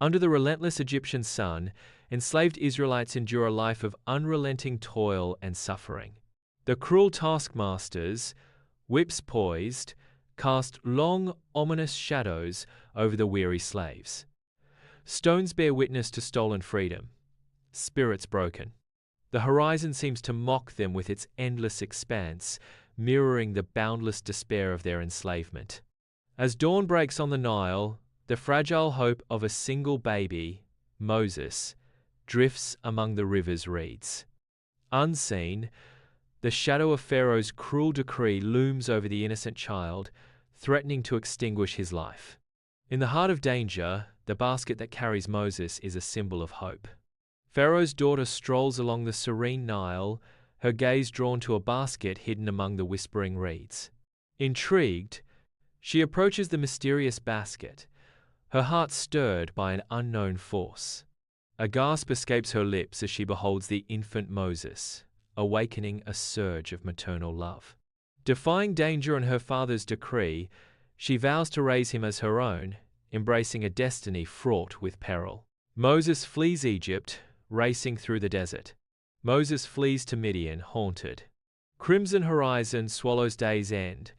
Under the relentless Egyptian sun, enslaved Israelites endure a life of unrelenting toil and suffering. The cruel taskmasters, whips poised, cast long, ominous shadows over the weary slaves. Stones bear witness to stolen freedom, spirits broken. The horizon seems to mock them with its endless expanse, mirroring the boundless despair of their enslavement. As dawn breaks on the Nile, the fragile hope of a single baby, Moses, drifts among the river's reeds. Unseen, the shadow of Pharaoh's cruel decree looms over the innocent child, threatening to extinguish his life. In the heart of danger, the basket that carries Moses is a symbol of hope. Pharaoh's daughter strolls along the serene Nile, her gaze drawn to a basket hidden among the whispering reeds. Intrigued, she approaches the mysterious basket, her heart stirred by an unknown force. A gasp escapes her lips as she beholds the infant Moses, awakening a surge of maternal love. Defying danger and her father's decree, she vows to raise him as her own, embracing a destiny fraught with peril. Moses flees Egypt, racing through the desert. Moses flees to Midian, haunted. Crimson horizon swallows day's end.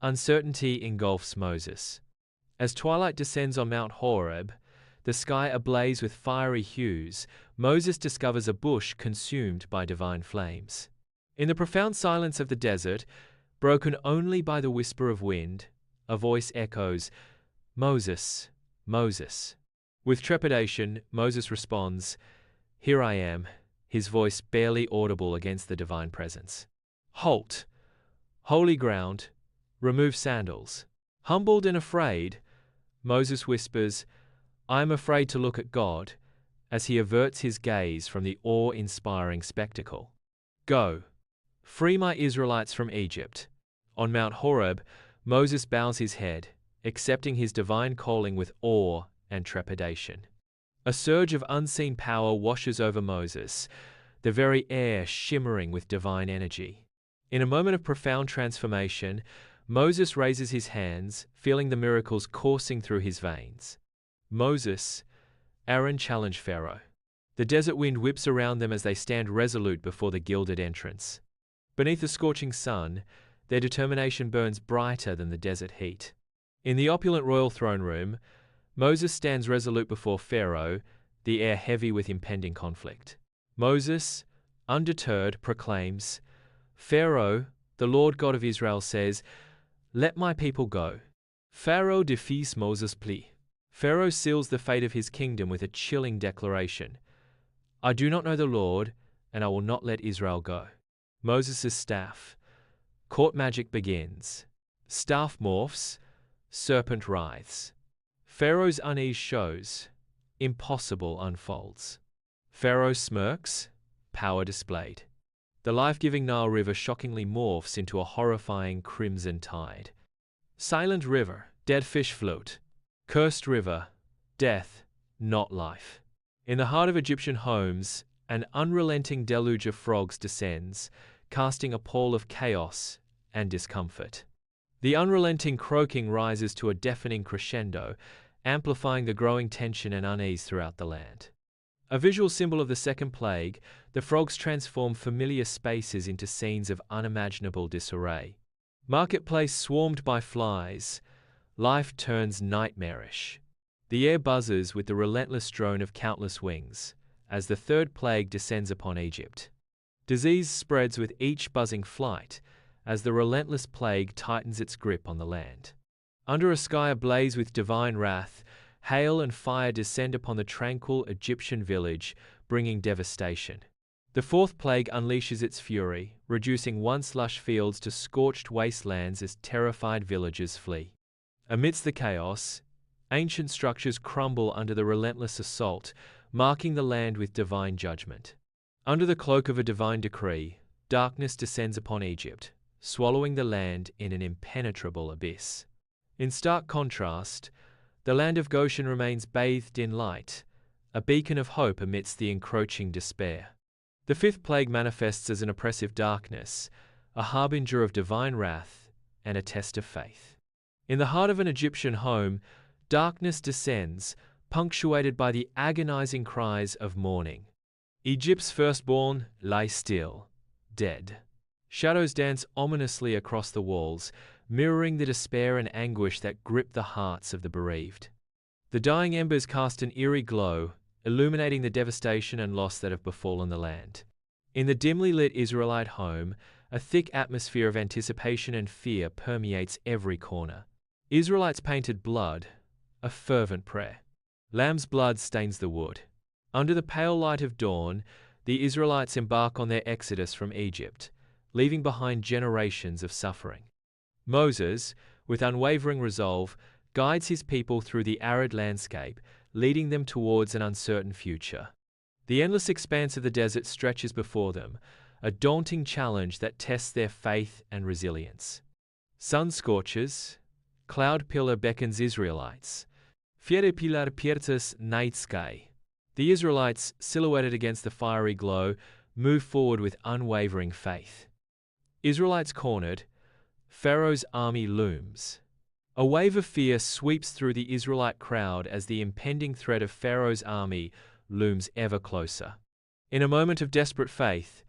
Uncertainty engulfs Moses. As twilight descends on Mount Horeb, the sky ablaze with fiery hues, Moses discovers a bush consumed by divine flames. In the profound silence of the desert, broken only by the whisper of wind, a voice echoes, "Moses, Moses." With trepidation, Moses responds, "Here I am," his voice barely audible against the divine presence. "Halt! Holy ground, remove sandals." Humbled and afraid, Moses whispers, "I am afraid to look at God," as he averts his gaze from the awe-inspiring spectacle. "Go, free my Israelites from Egypt." On Mount Horeb, Moses bows his head, accepting his divine calling with awe and trepidation. A surge of unseen power washes over Moses, the very air shimmering with divine energy. In a moment of profound transformation, Moses raises his hands, feeling the miracles coursing through his veins. Moses, Aaron challenge Pharaoh. The desert wind whips around them as they stand resolute before the gilded entrance. Beneath the scorching sun, their determination burns brighter than the desert heat. In the opulent royal throne room, Moses stands resolute before Pharaoh, the air heavy with impending conflict. Moses, undeterred, proclaims, "Pharaoh, the Lord God of Israel says, 'Let my people go.'" Pharaoh defies Moses' plea. Pharaoh seals the fate of his kingdom with a chilling declaration, "I do not know the Lord, and I will not let Israel go." Moses' staff. Court magic begins. Staff morphs, serpent writhes. Pharaoh's unease shows. Impossible unfolds. Pharaoh smirks, power displayed. The life-giving Nile River shockingly morphs into a horrifying crimson tide. Silent river, dead fish float. Cursed river, death, not life. In the heart of Egyptian homes, an unrelenting deluge of frogs descends, casting a pall of chaos and discomfort. The unrelenting croaking rises to a deafening crescendo, amplifying the growing tension and unease throughout the land. A visual symbol of the second plague, the frogs transform familiar spaces into scenes of unimaginable disarray. Marketplace swarmed by flies, life turns nightmarish. The air buzzes with the relentless drone of countless wings, as the third plague descends upon Egypt. Disease spreads with each buzzing flight, as the relentless plague tightens its grip on the land. Under a sky ablaze with divine wrath, hail and fire descend upon the tranquil Egyptian village, bringing devastation. The fourth plague unleashes its fury, reducing once lush fields to scorched wastelands as terrified villagers flee. Amidst the chaos, ancient structures crumble under the relentless assault, marking the land with divine judgment. Under the cloak of a divine decree, darkness descends upon Egypt, swallowing the land in an impenetrable abyss. In stark contrast, the land of Goshen remains bathed in light, a beacon of hope amidst the encroaching despair. The fifth plague manifests as an oppressive darkness, a harbinger of divine wrath and a test of faith. In the heart of an Egyptian home, darkness descends, punctuated by the agonizing cries of mourning. Egypt's firstborn lie still, dead. Shadows dance ominously across the walls, mirroring the despair and anguish that grip the hearts of the bereaved. The dying embers cast an eerie glow, illuminating the devastation and loss that have befallen the land. In the dimly lit Israelite home, a thick atmosphere of anticipation and fear permeates every corner. Israelites painted blood, a fervent prayer. Lamb's blood stains the wood. Under the pale light of dawn, the Israelites embark on their exodus from Egypt, leaving behind generations of suffering. Moses, with unwavering resolve, guides his people through the arid landscape, leading them towards an uncertain future. The endless expanse of the desert stretches before them, a daunting challenge that tests their faith and resilience. Sun scorches, cloud pillar beckons Israelites. Fiere pilar pierces night sky. The Israelites, silhouetted against the fiery glow, move forward with unwavering faith. Israelites cornered, Pharaoh's army looms. A wave of fear sweeps through the Israelite crowd as the impending threat of Pharaoh's army looms ever closer. In a moment of desperate faith,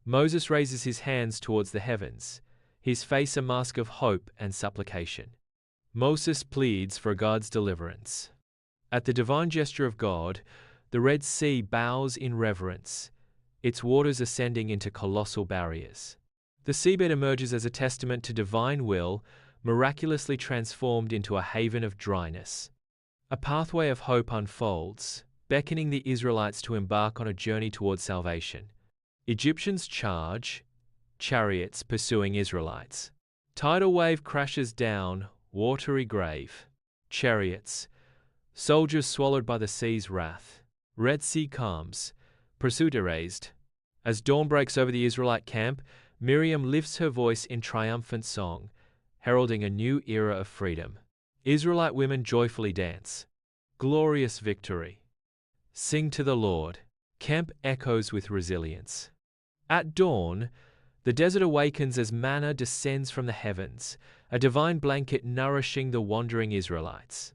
Moses raises his hands towards the heavens, his face a mask of hope and supplication. Moses pleads for God's deliverance. At the divine gesture of God, the Red Sea bows in reverence, its waters ascending into colossal barriers. The seabed emerges as a testament to divine will, miraculously transformed into a haven of dryness. A pathway of hope unfolds, beckoning the Israelites to embark on a journey towards salvation. Egyptians charge, chariots pursuing Israelites. Tidal wave crashes down, watery grave. Chariots, soldiers swallowed by the sea's wrath. Red Sea calms, pursuit erased. As dawn breaks over the Israelite camp, Miriam lifts her voice in triumphant song, heralding a new era of freedom. Israelite women joyfully dance. Glorious victory. Sing to the Lord. Camp echoes with resilience. At dawn, the desert awakens as manna descends from the heavens, a divine blanket nourishing the wandering Israelites.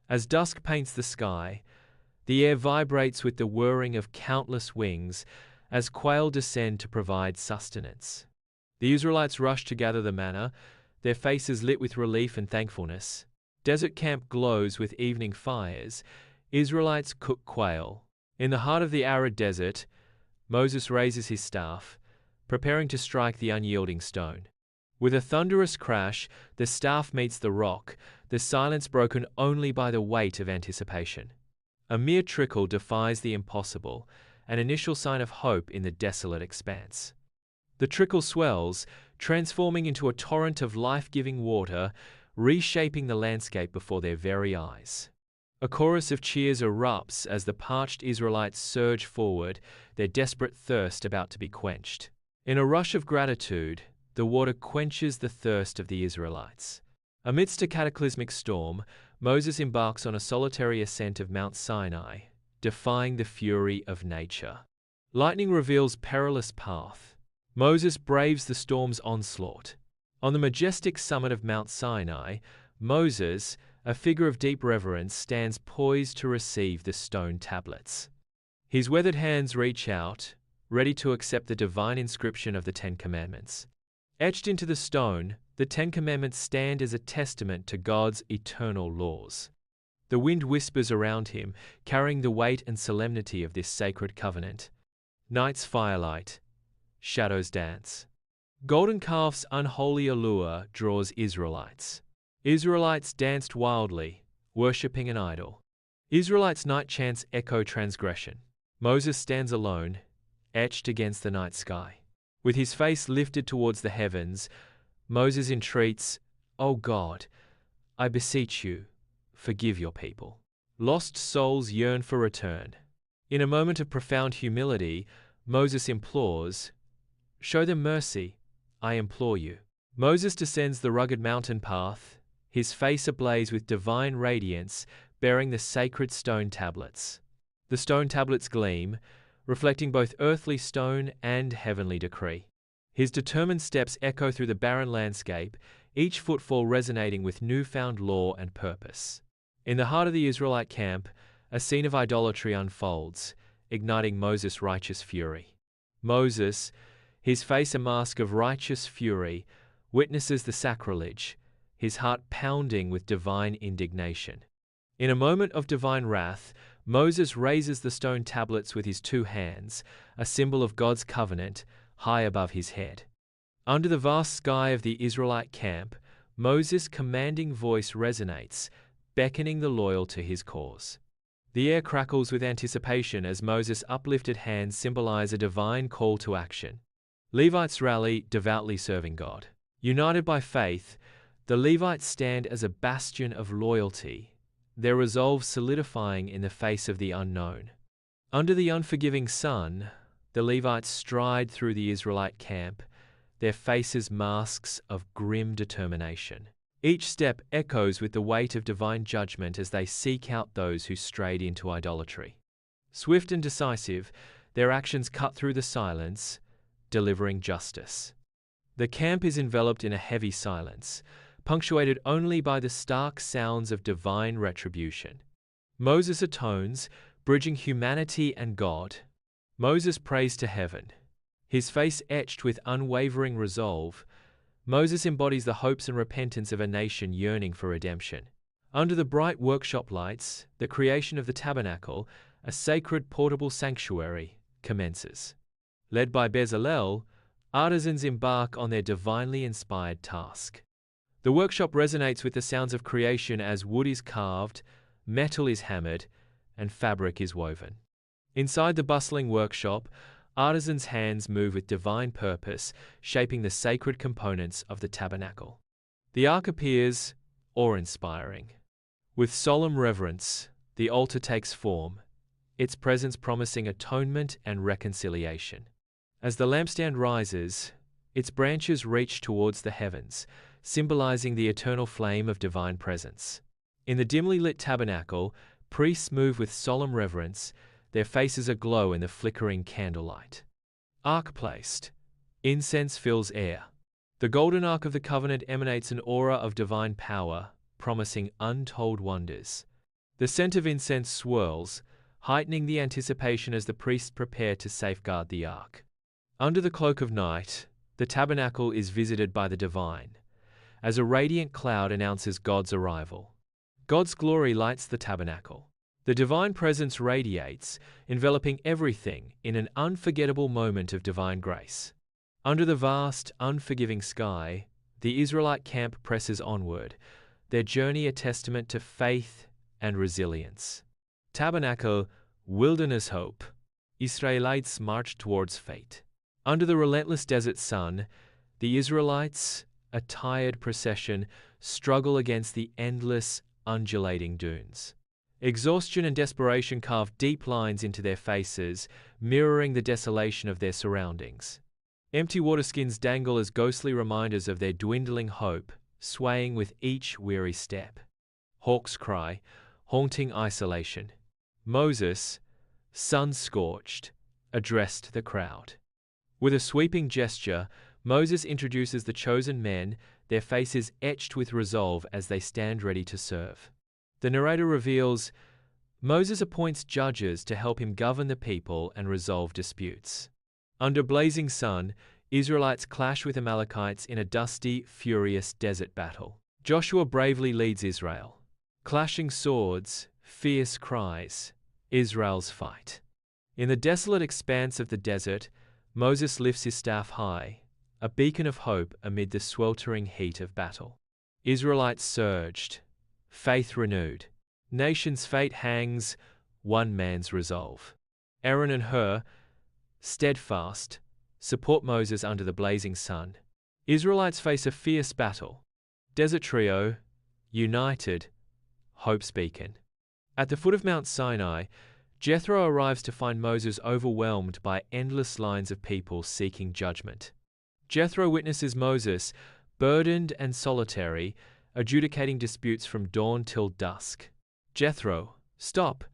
As dusk paints the sky, the air vibrates with the whirring of countless wings as quail descend to provide sustenance. The Israelites rush to gather the manna, their faces lit with relief and thankfulness. Desert camp glows with evening fires. Israelites cook quail. In the heart of the arid desert, Moses raises his staff, preparing to strike the unyielding stone. With a thunderous crash, the staff meets the rock, the silence broken only by the weight of anticipation. A mere trickle defies the impossible, an initial sign of hope in the desolate expanse. The trickle swells, transforming into a torrent of life-giving water, reshaping the landscape before their very eyes. A chorus of cheers erupts as the parched Israelites surge forward, their desperate thirst about to be quenched. In a rush of gratitude, the water quenches the thirst of the Israelites. Amidst a cataclysmic storm, Moses embarks on a solitary ascent of Mount Sinai, defying the fury of nature. Lightning reveals perilous path. Moses braves the storm's onslaught. On the majestic summit of Mount Sinai, Moses, a figure of deep reverence, stands poised to receive the stone tablets. His weathered hands reach out, ready to accept the divine inscription of the Ten Commandments. Etched into the stone, the Ten Commandments stand as a testament to God's eternal laws. The wind whispers around him, carrying the weight and solemnity of this sacred covenant. Night's firelight, shadows dance. Golden calf's unholy allure draws Israelites. Israelites danced wildly, worshipping an idol. Israelites' night chants echo transgression. Moses stands alone, etched against the night sky. With his face lifted towards the heavens, Moses entreats, "O God, I beseech you, forgive your people." Lost souls yearn for return. In a moment of profound humility, Moses implores, "Show them mercy, I implore you." Moses descends the rugged mountain path, his face ablaze with divine radiance, bearing the sacred stone tablets. The stone tablets gleam, reflecting both earthly stone and heavenly decree. His determined steps echo through the barren landscape, each footfall resonating with newfound law and purpose. In the heart of the Israelite camp, a scene of idolatry unfolds, igniting Moses' righteous fury. Moses, his face a mask of righteous fury, witnesses the sacrilege, his heart pounding with divine indignation. In a moment of divine wrath, Moses raises the stone tablets with his 2 hands, a symbol of God's covenant, high above his head. Under the vast sky of the Israelite camp, Moses' commanding voice resonates, beckoning the loyal to his cause. The air crackles with anticipation as Moses' uplifted hands symbolize a divine call to action. Levites rally, devoutly serving God. United by faith, the Levites stand as a bastion of loyalty, their resolve solidifying in the face of the unknown. Under the unforgiving sun, the Levites stride through the Israelite camp, their faces masks of grim determination. Each step echoes with the weight of divine judgment as they seek out those who strayed into idolatry. Swift and decisive, their actions cut through the silence, delivering justice. The camp is enveloped in a heavy silence, punctuated only by the stark sounds of divine retribution. Moses atones, bridging humanity and God. Moses prays to heaven. His face etched with unwavering resolve, Moses embodies the hopes and repentance of a nation yearning for redemption. Under the bright workshop lights, the creation of the tabernacle, a sacred portable sanctuary, commences. Led by Bezalel, artisans embark on their divinely inspired task. The workshop resonates with the sounds of creation as wood is carved, metal is hammered, and fabric is woven. Inside the bustling workshop, artisans' hands move with divine purpose, shaping the sacred components of the tabernacle. The ark appears, awe-inspiring. With solemn reverence, the altar takes form, its presence promising atonement and reconciliation. As the lampstand rises, its branches reach towards the heavens, symbolizing the eternal flame of divine presence. In the dimly lit tabernacle, priests move with solemn reverence, their faces aglow in the flickering candlelight. Ark placed. Incense fills air. The golden ark of the covenant emanates an aura of divine power, promising untold wonders. The scent of incense swirls, heightening the anticipation as the priests prepare to safeguard the ark. Under the cloak of night, the tabernacle is visited by the divine, as a radiant cloud announces God's arrival. God's glory lights the tabernacle. The divine presence radiates, enveloping everything in an unforgettable moment of divine grace. Under the vast, unforgiving sky, the Israelite camp presses onward, their journey a testament to faith and resilience. Tabernacle, wilderness hope. Israelites march towards fate. Under the relentless desert sun, the Israelites, a tired procession, struggle against the endless, undulating dunes. Exhaustion and desperation carve deep lines into their faces, mirroring the desolation of their surroundings. Empty waterskins dangle as ghostly reminders of their dwindling hope, swaying with each weary step. Hawks cry, haunting isolation. Moses, sun-scorched, addressed the crowd. With a sweeping gesture, Moses introduces the chosen men, their faces etched with resolve as they stand ready to serve. The narrator reveals, Moses appoints judges to help him govern the people and resolve disputes. Under blazing sun, Israelites clash with Amalekites in a dusty, furious desert battle. Joshua bravely leads Israel. Clashing swords, fierce cries, Israel's fight. In the desolate expanse of the desert, Moses lifts his staff high, a beacon of hope amid the sweltering heat of battle. Israelites surged, faith renewed. Nation's fate hangs, one man's resolve. Aaron and Hur, steadfast, support Moses under the blazing sun. Israelites face a fierce battle. Desert trio, united, hope's beacon. At the foot of Mount Sinai, Jethro arrives to find Moses overwhelmed by endless lines of people seeking judgment. Jethro witnesses Moses, burdened and solitary, adjudicating disputes from dawn till dusk. Jethro, stop!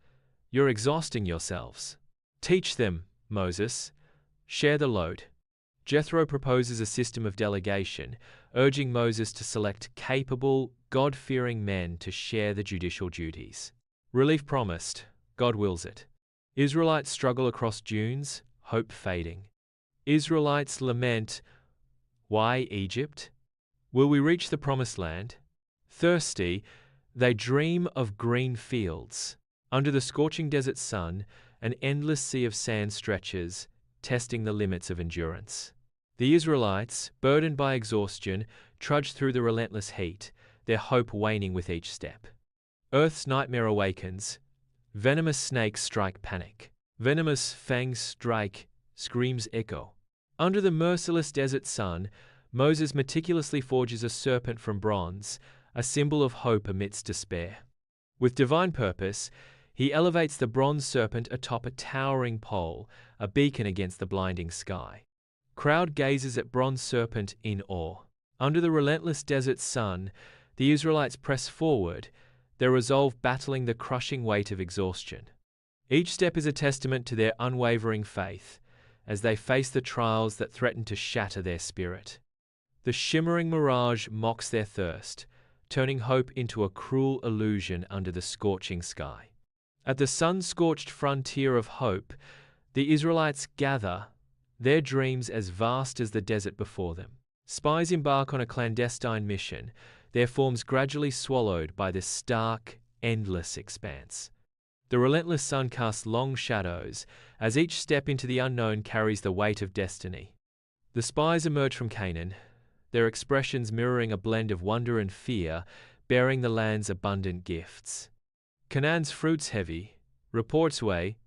You're exhausting yourselves. Teach them, Moses. Share the load. Jethro proposes a system of delegation, urging Moses to select capable, God-fearing men to share the judicial duties. Relief promised. God wills it. Israelites struggle across dunes, hope fading. Israelites lament, "Why Egypt? Will we reach the promised land?" Thirsty, they dream of green fields. Under the scorching desert sun, an endless sea of sand stretches, testing the limits of endurance. The Israelites, burdened by exhaustion, trudge through the relentless heat, their hope waning with each step. Earth's nightmare awakens. Venomous snakes strike panic. Venomous fangs strike, screams echo. Under the merciless desert sun, Moses meticulously forges a serpent from bronze, a symbol of hope amidst despair. With divine purpose, he elevates the bronze serpent atop a towering pole, a beacon against the blinding sky. Crowd gazes at bronze serpent in awe. Under the relentless desert sun, the Israelites press forward, their resolve battling the crushing weight of exhaustion. Each step is a testament to their unwavering faith, as they face the trials that threaten to shatter their spirit. The shimmering mirage mocks their thirst, turning hope into a cruel illusion under the scorching sky. At the sun-scorched frontier of hope, the Israelites gather, their dreams as vast as the desert before them. Spies embark on a clandestine mission, their forms gradually swallowed by this stark, endless expanse. The relentless sun casts long shadows, as each step into the unknown carries the weight of destiny. The spies emerge from Canaan, their expressions mirroring a blend of wonder and fear, bearing the land's abundant gifts. Canaan's fruits heavy, reports weigh,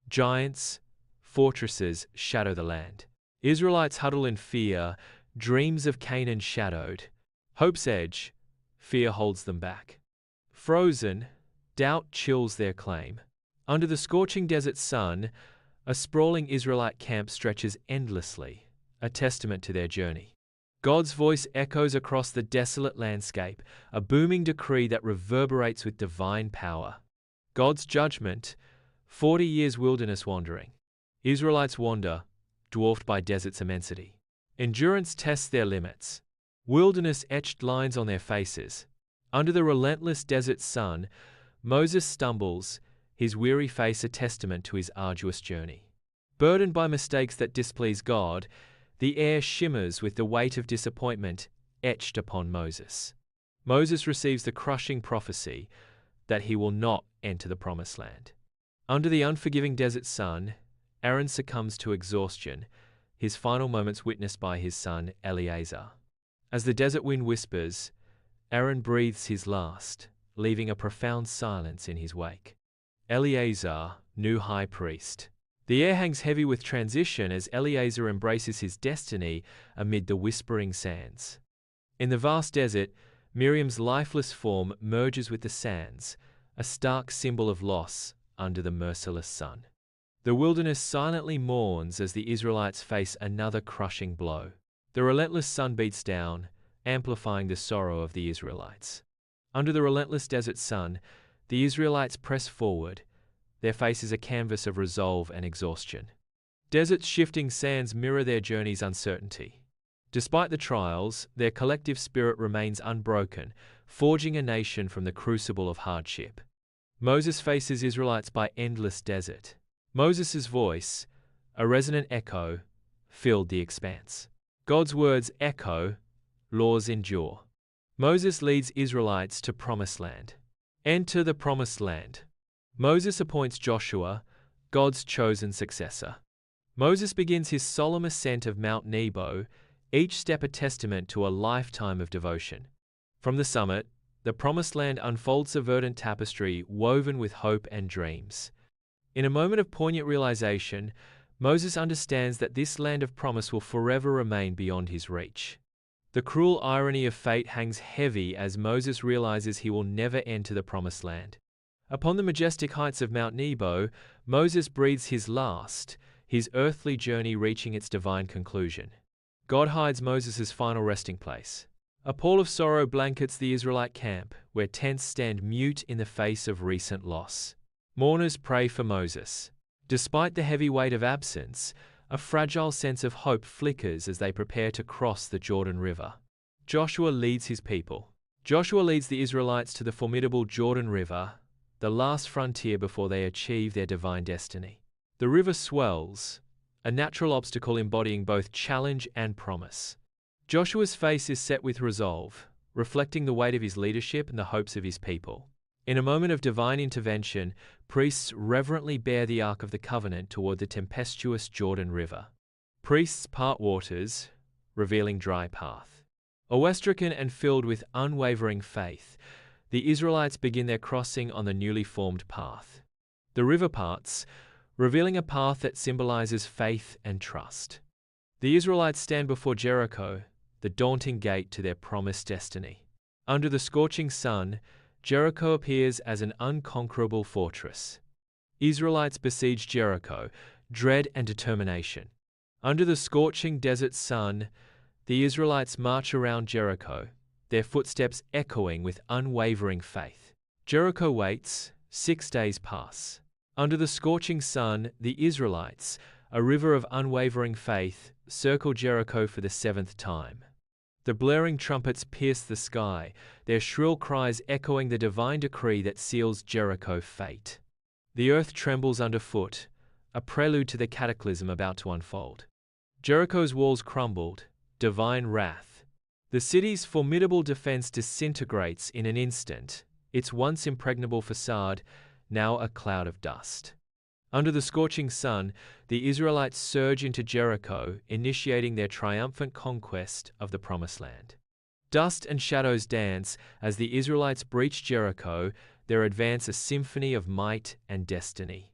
giants, fortresses shadow the land. Israelites huddle in fear, dreams of Canaan shadowed. Hope's edge, fear holds them back. Frozen, doubt chills their claim. Under the scorching desert sun, a sprawling Israelite camp stretches endlessly, a testament to their journey. God's voice echoes across the desolate landscape, a booming decree that reverberates with divine power. God's judgment, 40 years wilderness wandering. Israelites wander, dwarfed by desert's immensity. Endurance tests their limits. Wilderness etched lines on their faces. Under the relentless desert sun, Moses stumbles, his weary face a testament to his arduous journey. Burdened by mistakes that displease God, the air shimmers with the weight of disappointment etched upon Moses. Moses receives the crushing prophecy that he will not enter the promised land. Under the unforgiving desert sun, Aaron succumbs to exhaustion, his final moments witnessed by his son Eleazar. As the desert wind whispers, Aaron breathes his last, leaving a profound silence in his wake. Eleazar, new high priest. The air hangs heavy with transition as Eleazar embraces his destiny amid the whispering sands. In the vast desert, Miriam's lifeless form merges with the sands, a stark symbol of loss under the merciless sun. The wilderness silently mourns as the Israelites face another crushing blow. The relentless sun beats down, amplifying the sorrow of the Israelites. Under the relentless desert sun, the Israelites press forward, their faces a canvas of resolve and exhaustion. Desert's shifting sands mirror their journey's uncertainty. Despite the trials, their collective spirit remains unbroken, forging a nation from the crucible of hardship. Moses faces Israelites by endless desert. Moses' voice, a resonant echo, filled the expanse. God's words echo, laws endure. Moses leads Israelites to promised land. Enter the promised land. Moses appoints Joshua, God's chosen successor. Moses begins his solemn ascent of Mount Nebo, each step a testament to a lifetime of devotion. From the summit, the promised land unfolds a verdant tapestry woven with hope and dreams. In a moment of poignant realization, Moses understands that this land of promise will forever remain beyond his reach. The cruel irony of fate hangs heavy as Moses realizes he will never enter the promised land. Upon the majestic heights of Mount Nebo, Moses breathes his last, his earthly journey reaching its divine conclusion. God hides Moses' final resting place. A pall of sorrow blankets the Israelite camp, where tents stand mute in the face of recent loss. Mourners pray for Moses. Despite the heavy weight of absence, a fragile sense of hope flickers as they prepare to cross the Jordan River. Joshua leads his people. Joshua leads the Israelites to the formidable Jordan River, the last frontier before they achieve their divine destiny. The river swells, a natural obstacle embodying both challenge and promise. Joshua's face is set with resolve, reflecting the weight of his leadership and the hopes of his people. In a moment of divine intervention, priests reverently bear the Ark of the Covenant toward the tempestuous Jordan River. Priests part waters, revealing dry path. Awestricken and filled with unwavering faith, the Israelites begin their crossing on the newly formed path. The river parts, revealing a path that symbolizes faith and trust. The Israelites stand before Jericho, the daunting gate to their promised destiny. Under the scorching sun, Jericho appears as an unconquerable fortress. Israelites besiege Jericho, dread and determination. Under the scorching desert sun, the Israelites march around Jericho, their footsteps echoing with unwavering faith. Jericho waits, 6 days pass. Under the scorching sun, the Israelites, a river of unwavering faith, circle Jericho for the 7th time. The blaring trumpets pierce the sky, their shrill cries echoing the divine decree that seals Jericho's fate. The earth trembles underfoot, a prelude to the cataclysm about to unfold. Jericho's walls crumbled, divine wrath. The city's formidable defense disintegrates in an instant, its once impregnable facade now a cloud of dust. Under the scorching sun, the Israelites surge into Jericho, initiating their triumphant conquest of the Promised Land. Dust and shadows dance as the Israelites breach Jericho, their advance a symphony of might and destiny.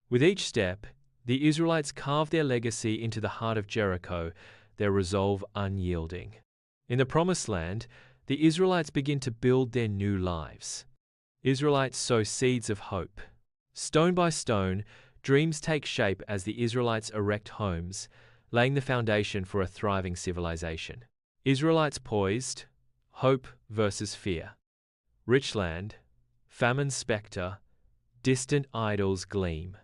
With each step, the Israelites carve their legacy into the heart of Jericho, their resolve unyielding. In the Promised Land, the Israelites begin to build their new lives. Israelites sow seeds of hope. Stone by stone, dreams take shape as the Israelites erect homes, laying the foundation for a thriving civilization. Israelites poised, hope versus fear. Rich land, famine's specter, distant idols gleam.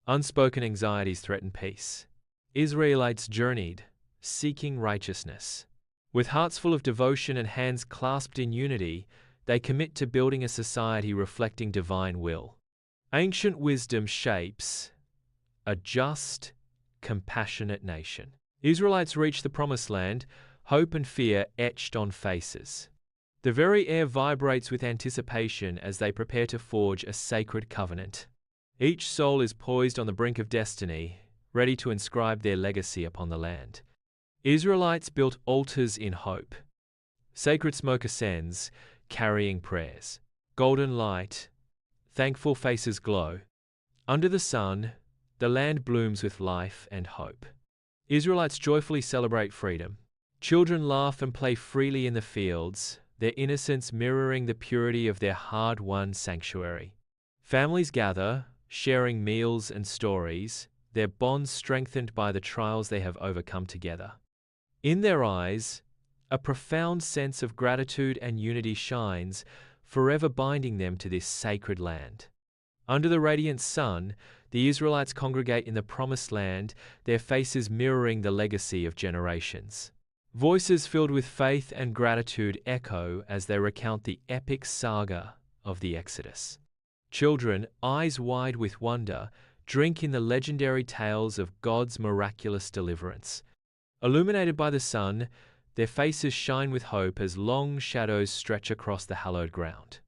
Unspoken anxieties threaten peace. Israelites journeyed, seeking righteousness. With hearts full of devotion and hands clasped in unity, they commit to building a society reflecting divine will. Ancient wisdom shapes a just, compassionate nation. Israelites reach the Promised Land, hope and fear etched on faces. The very air vibrates with anticipation as they prepare to forge a sacred covenant. Each soul is poised on the brink of destiny, ready to inscribe their legacy upon the land. Israelites built altars in hope. Sacred smoke ascends, carrying prayers. Golden light, thankful faces glow. Under the sun, the land blooms with life and hope. Israelites joyfully celebrate freedom. Children laugh and play freely in the fields, their innocence mirroring the purity of their hard-won sanctuary. Families gather, sharing meals and stories, their bonds strengthened by the trials they have overcome together. In their eyes, a profound sense of gratitude and unity shines, forever binding them to this sacred land. Under the radiant sun, the Israelites congregate in the Promised Land, their faces mirroring the legacy of generations. Voices filled with faith and gratitude echo as they recount the epic saga of the Exodus. Children, eyes wide with wonder, drink in the legendary tales of God's miraculous deliverance. Illuminated by the sun, their faces shine with hope as long shadows stretch across the hallowed ground.